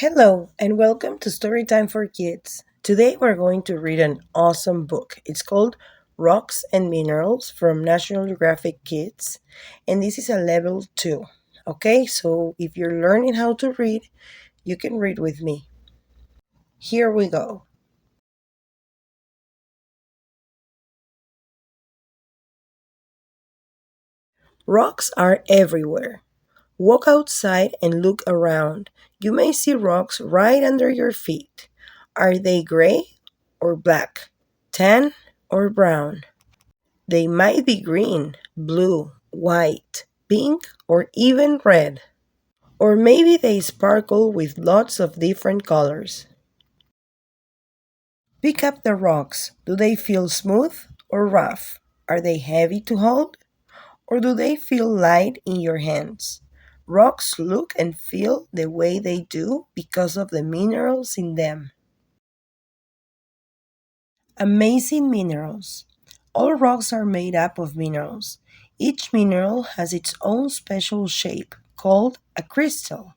Hello, and welcome to Storytime for Kids. Today we're going to read an awesome book. It's called Rocks and Minerals from National Geographic Kids, and this is a level 2. Okay, so if you're learning how to read, you can read with me. Here we go. Rocks are everywhere. Walk outside and look around. You may see rocks right under your feet. Are they gray or black? Tan or brown? They might be green, blue, white, pink, or even red. Or maybe they sparkle with lots of different colors. Pick up the rocks. Do they feel smooth or rough? Are they heavy to hold? Or do they feel light in your hands? Rocks look and feel the way they do because of the minerals in them. Amazing minerals. All rocks are made up of minerals. Each mineral has its own special shape, called a crystal.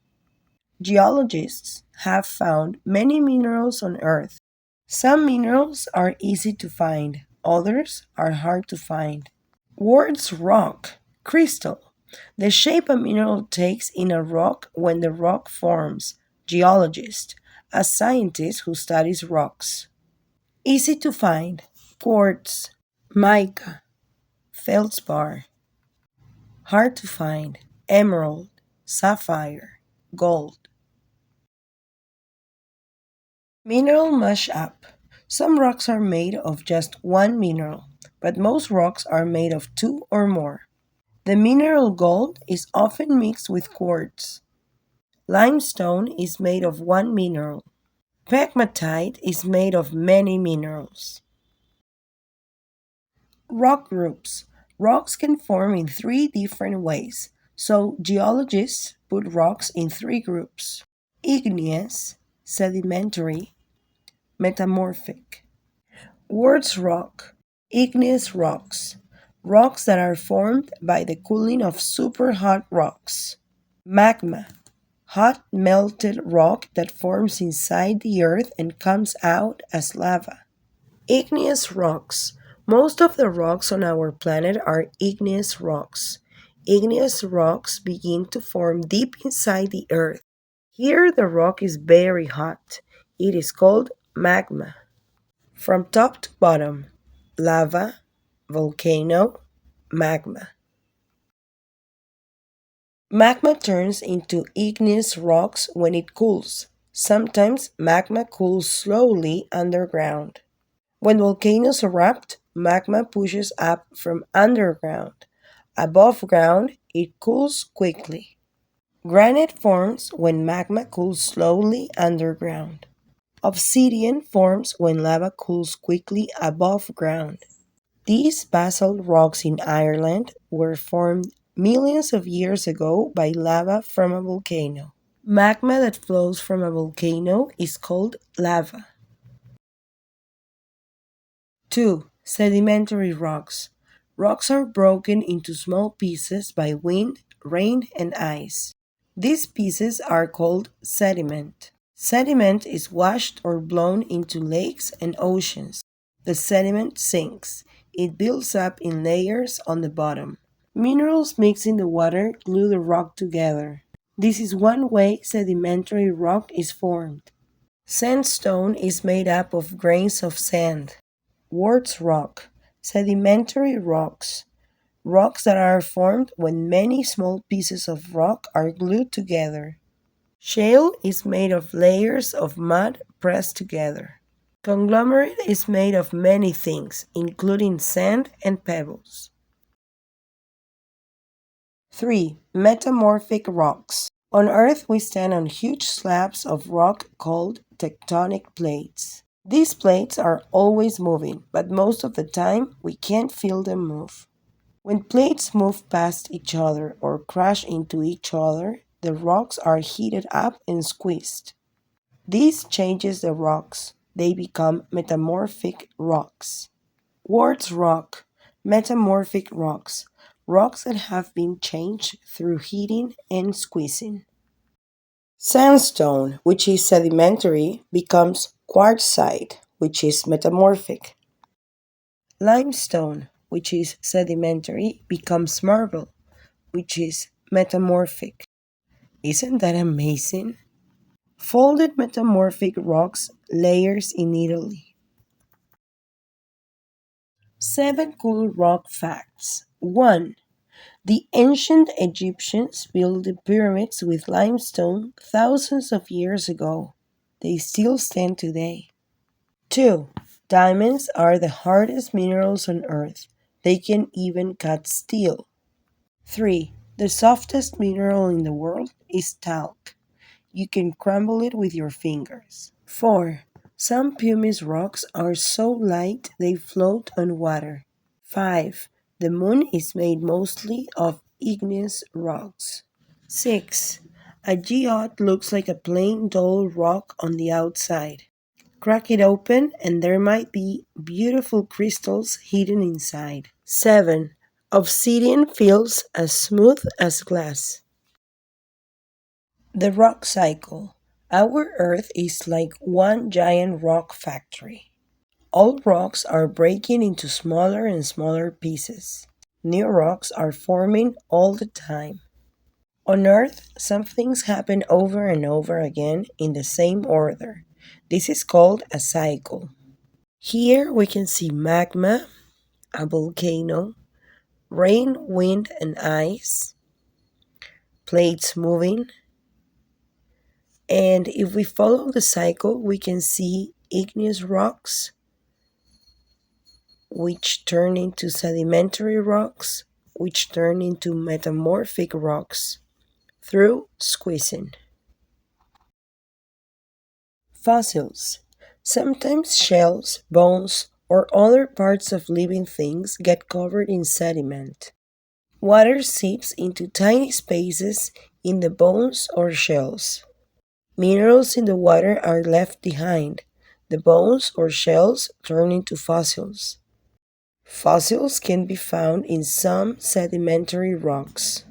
Geologists have found many minerals on Earth. Some minerals are easy to find, others are hard to find. Words rock, crystal. The shape a mineral takes in a rock when the rock forms. Geologist, a scientist who studies rocks. Easy to find. Quartz, mica, feldspar. Hard to find. Emerald, sapphire, gold. Mineral mash-up. Some rocks are made of just one mineral, but most rocks are made of two or more. The mineral gold is often mixed with quartz. Limestone is made of one mineral. Pegmatite is made of many minerals. Rock groups. Rocks can form in three different ways, so geologists put rocks in three groups: igneous, sedimentary, metamorphic. Words rock. Igneous rocks. Rocks that are formed by the cooling of super hot rocks. Magma. Hot melted rock that forms inside the earth and comes out as lava. Igneous rocks. Most of the rocks on our planet are igneous rocks. Igneous rocks begin to form deep inside the earth. Here the rock is very hot. It is called magma. From top to bottom: lava, volcano, magma. Magma turns into igneous rocks when it cools. Sometimes magma cools slowly underground. When volcanoes erupt, magma pushes up from underground. Above ground, it cools quickly. Granite forms when magma cools slowly underground. Obsidian forms when lava cools quickly above ground. These basalt rocks in Ireland were formed millions of years ago by lava from a volcano. Magma that flows from a volcano is called lava. 2. Sedimentary rocks. Rocks are broken into small pieces by wind, rain, and ice. These pieces are called sediment. Sediment is washed or blown into lakes and oceans. The sediment sinks. It builds up in layers on the bottom. Minerals mixed in the water glue the rock together. This is one way sedimentary rock is formed. Sandstone is made up of grains of sand. Quartz rock. Sedimentary rocks. Rocks that are formed when many small pieces of rock are glued together. Shale is made of layers of mud pressed together. Conglomerate is made of many things, including sand and pebbles. 3. Metamorphic rocks. On Earth, we stand on huge slabs of rock called tectonic plates. These plates are always moving, but most of the time we can't feel them move. When plates move past each other or crash into each other, the rocks are heated up and squeezed. This changes the rocks. They become metamorphic rocks. Quartz rock. Metamorphic rocks. Rocks that have been changed through heating and squeezing. Sandstone, which is sedimentary, becomes quartzite, which is metamorphic. Limestone, which is sedimentary, becomes marble, which is metamorphic. Isn't that amazing? Folded metamorphic rocks layers in Italy. 7 cool rock facts. 1. The ancient Egyptians built the pyramids with limestone thousands of years ago. They still stand today. 2. Diamonds are the hardest minerals on earth. They can even cut steel. 3. The softest mineral in the world is talc. You can crumble it with your fingers. 4. Some pumice rocks are so light they float on water. 5. The moon is made mostly of igneous rocks. 6. A geode looks like a plain dull rock on the outside. Crack it open and there might be beautiful crystals hidden inside. 7. Obsidian feels as smooth as glass. The rock cycle. Our Earth is like one giant rock factory. All rocks are breaking into smaller and smaller pieces. New rocks are forming all the time. On Earth, some things happen over and over again in the same order. This is called a cycle. Here we can see magma, a volcano, rain, wind, and ice, plates moving. And if we follow the cycle, we can see igneous rocks, which turn into sedimentary rocks, which turn into metamorphic rocks through squeezing. Fossils. Sometimes shells, bones, or other parts of living things get covered in sediment. Water seeps into tiny spaces in the bones or shells. Minerals in the water are left behind. The bones or shells turn into fossils. Fossils can be found in some sedimentary rocks.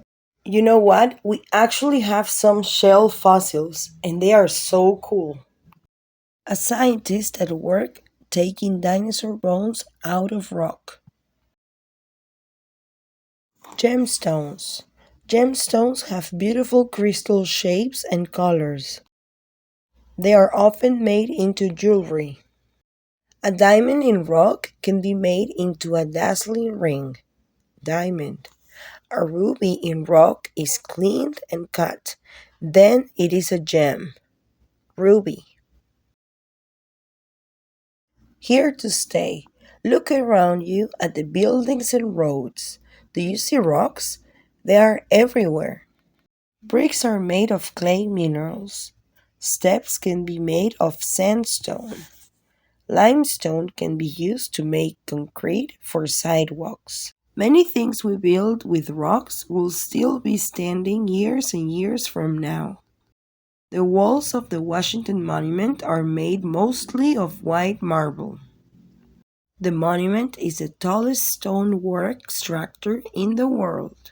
You know what? We actually have some shell fossils, and they are so cool. A scientist at work taking dinosaur bones out of rock. Gemstones. Gemstones have beautiful crystal shapes and colors. They are often made into jewelry. A diamond in rock can be made into a dazzling ring. Diamond. A ruby in rock is cleaned and cut. Then it is a gem. Ruby. Here to stay. Look around you at the buildings and roads. Do you see rocks? They are everywhere. Bricks are made of clay minerals. Steps can be made of sandstone. Limestone can be used to make concrete for sidewalks. Many things we build with rocks will still be standing years and years from now. The walls of the Washington Monument are made mostly of white marble. The monument is the tallest stonework structure in the world.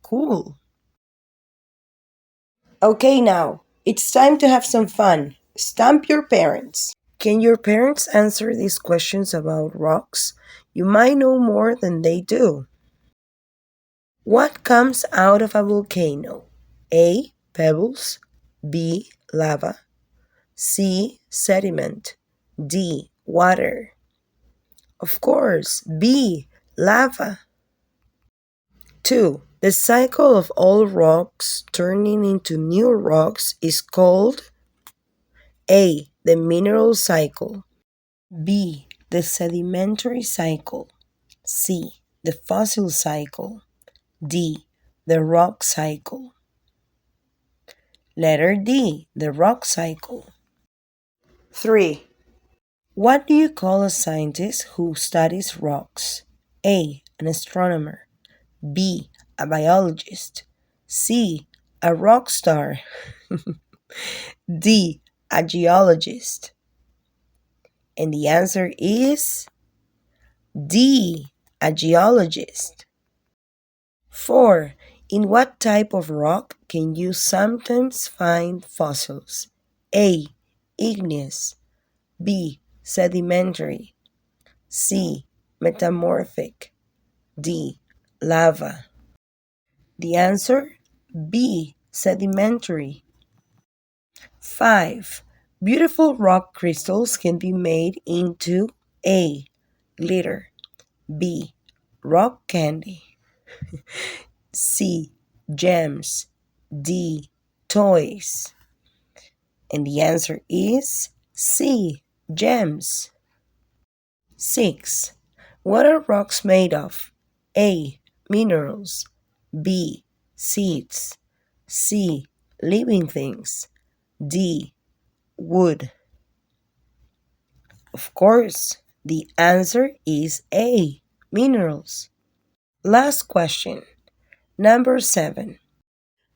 Cool! Okay, now, it's time to have some fun. Stump your parents. Can your parents answer these questions about rocks? You might know more than they do. What comes out of a volcano? A. Pebbles. B. Lava. C. Sediment. D. Water. Of course, B. Lava. 2. The cycle of all rocks turning into new rocks is called A. The mineral cycle. B. The sedimentary cycle. C. The fossil cycle. D. The rock cycle. Letter D. The rock cycle. 3. What do you call a scientist who studies rocks? A. An astronomer. B. A biologist. C. A rock star. D. A geologist. And the answer is D. A geologist. 4. In what type of rock can you sometimes find fossils? A. Igneous. B. Sedimentary. C. Metamorphic. D. Lava. The answer? B. Sedimentary. 5. Beautiful rock crystals can be made into A. Glitter. B. Rock candy. C. Gems. D. Toys. And the answer is C. Gems. 6. What are rocks made of? A. Minerals. B. Seeds. C. Living things. D. Wood. Of course, the answer is A. Minerals. Last question. Number 7.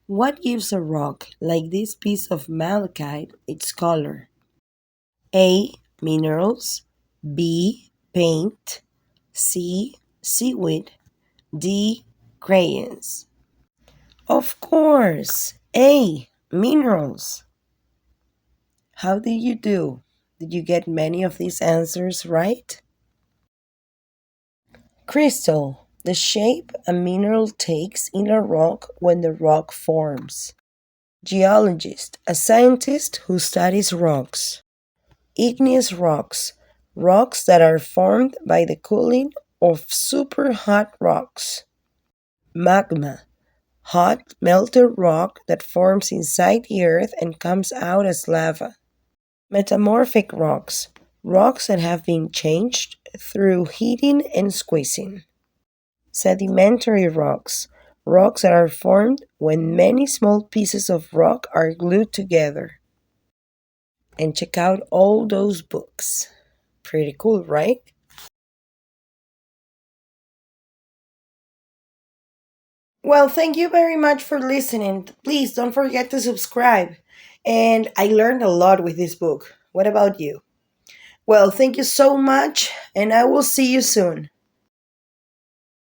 What gives a rock like this piece of malachite its color? A. Minerals. B. Paint. C. Seaweed. D. Crayons. Of course, A. Minerals. How did you do? Did you get many of these answers right? Crystal, the shape a mineral takes in a rock when the rock forms. Geologist, a scientist who studies rocks. Igneous rocks, rocks that are formed by the cooling of super hot rocks. Magma, hot melted rock that forms inside the earth and comes out as lava. Metamorphic rocks, rocks that have been changed through heating and squeezing. Sedimentary rocks, rocks that are formed when many small pieces of rock are glued together. And check out all those books. Pretty cool, right? Well, thank you very much for listening. Please don't forget to subscribe. And I learned a lot with this book. What about you? Well, thank you so much, and I will see you soon.